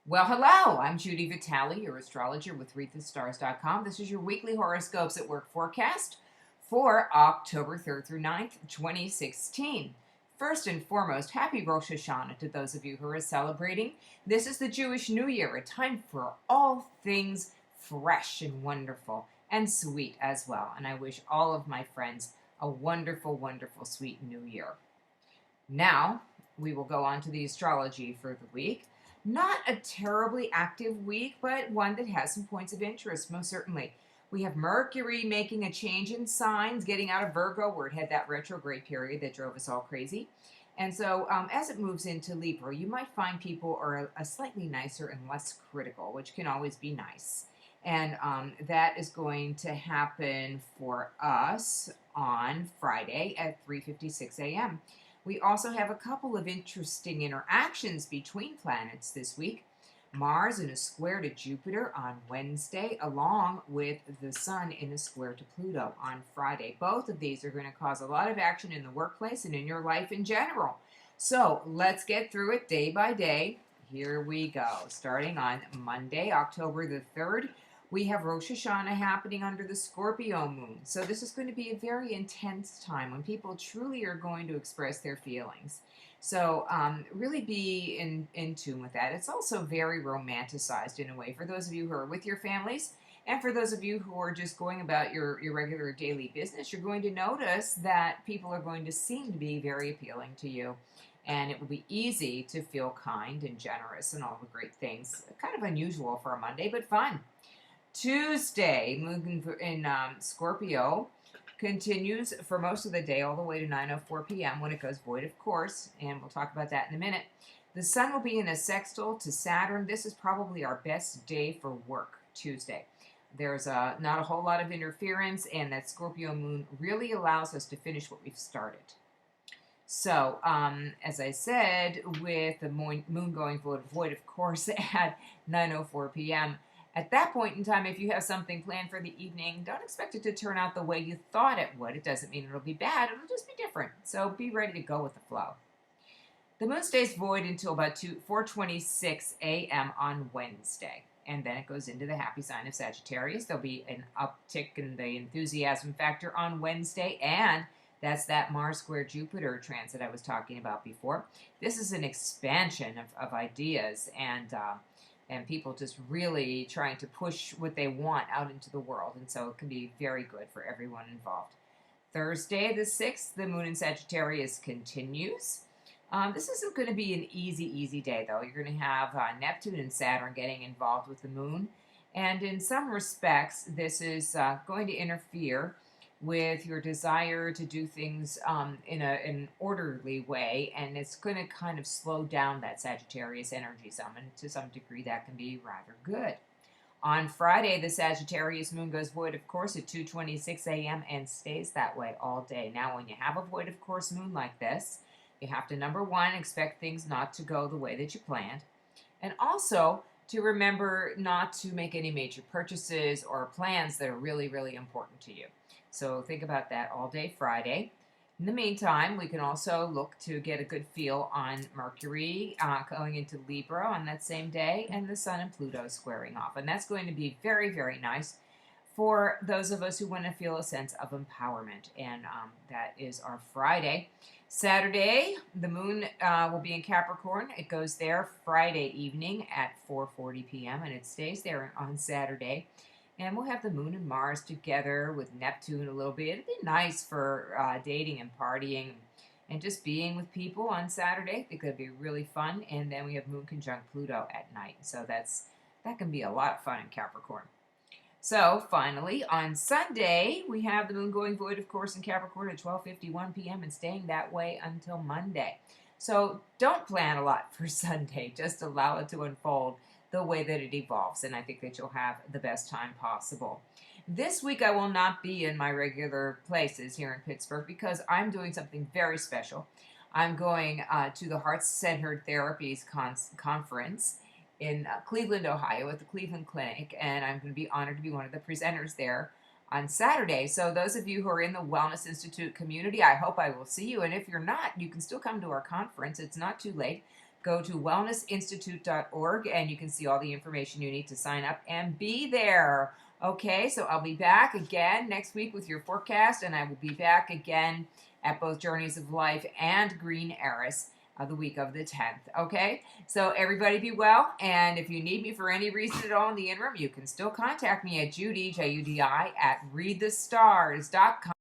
Well, hello, I'm Judi Vitale, your astrologer with ReadTheStars.com. This is your weekly horoscopes at work forecast for October 3rd through 9th, 2016. First and foremost, happy Rosh Hashanah to those of you who are celebrating. This is the Jewish New Year, a time for all things fresh and wonderful and sweet as well. And I wish all of my friends a wonderful, wonderful, sweet New Year. Now, we will go on to the astrology for the week. Not a terribly active week, but one that has some points of interest, most certainly. We have Mercury making a change in signs, getting out of Virgo, where it had that retrograde period that drove us all crazy. And so as it moves into Libra, you might find people are a slightly nicer and less critical, which can always be nice. And that is going to happen for us on Friday at 3:56 a.m. We also have a couple of interesting interactions between planets this week. Mars in a square to Jupiter on Wednesday, along with the Sun in a square to Pluto on Friday. Both of these are going to cause a lot of action in the workplace and in your life in general. So let's get through it day by day. Here we go. Starting on Monday, October the 3rd, we have Rosh Hashanah happening under the Scorpio moon. So this is going to be a very intense time when people truly are going to express their feelings. So really be in tune with that. It's also very romanticized in a way for those of you who are with your families, and for those of you who are just going about your regular daily business. You're going to notice that people are going to seem to be very appealing to you. And it will be easy to feel kind and generous and all the great things. Kind of unusual for a Monday, but fun. Tuesday, moving in Scorpio, continues for most of the day all the way to 9:04 p.m. when it goes void, of course, and we'll talk about that in a minute. The Sun will be in a sextile to Saturn. This is probably our best day for work, Tuesday. There's not a whole lot of interference, and that Scorpio moon really allows us to finish what we've started. So, as I said, with the moon going void, of course, at 9:04 p.m., at that point in time, if you have something planned for the evening, don't expect it to turn out the way you thought it would. It doesn't mean it'll be bad. It'll just be different. So be ready to go with the flow. The moon stays void until about 4:26 a.m. on Wednesday. And then it goes into the happy sign of Sagittarius. There'll be an uptick in the enthusiasm factor on Wednesday. And that's that Mars square Jupiter transit I was talking about before. This is an expansion of ideas and people just really trying to push what they want out into the world. And so it can be very good for everyone involved. Thursday, the 6th, the moon in Sagittarius continues. This isn't going to be an easy day, though. You're going to have Neptune and Saturn getting involved with the moon. And in some respects, this is going to interfere with your desire to do things in an orderly way, and it's going to kind of slow down that Sagittarius energy some, and to some degree that can be rather good. On Friday, the Sagittarius moon goes void, of course, at 2:26 a.m. and stays that way all day. Now, when you have a void, of course, moon like this, you have to, number one, expect things not to go the way that you planned, and also to remember not to make any major purchases or plans that are really, really important to you. So think about that all day Friday. In the meantime, we can also look to get a good feel on Mercury going into Libra on that same day, and the Sun and Pluto squaring off. And that's going to be very, very nice for those of us who want to feel a sense of empowerment. And that is our Friday. Saturday, the moon will be in Capricorn. It goes there Friday evening at 4:40 p.m. and it stays there on Saturday. And we'll have the moon and Mars together with Neptune a little bit. It'd be nice for dating and partying and just being with people on Saturday. I think that'd be really fun. And then we have moon conjunct Pluto at night. So that can be a lot of fun in Capricorn. So finally, on Sunday, we have the moon going void, of course, in Capricorn at 12:51 p.m. and staying that way until Monday. So don't plan a lot for Sunday. Just allow it to unfold the way that it evolves, and I think that you'll have the best time possible. This week I will not be in my regular places here in Pittsburgh because I'm doing something very special. I'm going to the Heart-Centered Therapies Conference in Cleveland, Ohio at the Cleveland Clinic, and I'm going to be honored to be one of the presenters there on Saturday. So those of you who are in the Wellness Institute community, I hope I will see you, and if you're not, you can still come to our conference. It's not too late. go to wellnessinstitute.org and you can see all the information you need to sign up and be there. Okay, so I'll be back again next week with your forecast, and I will be back again at both Journeys of Life and Green Eris the week of the 10th. Okay, so everybody be well, and if you need me for any reason at all in the interim, you can still contact me at Judi, Judi, at readthestars.com.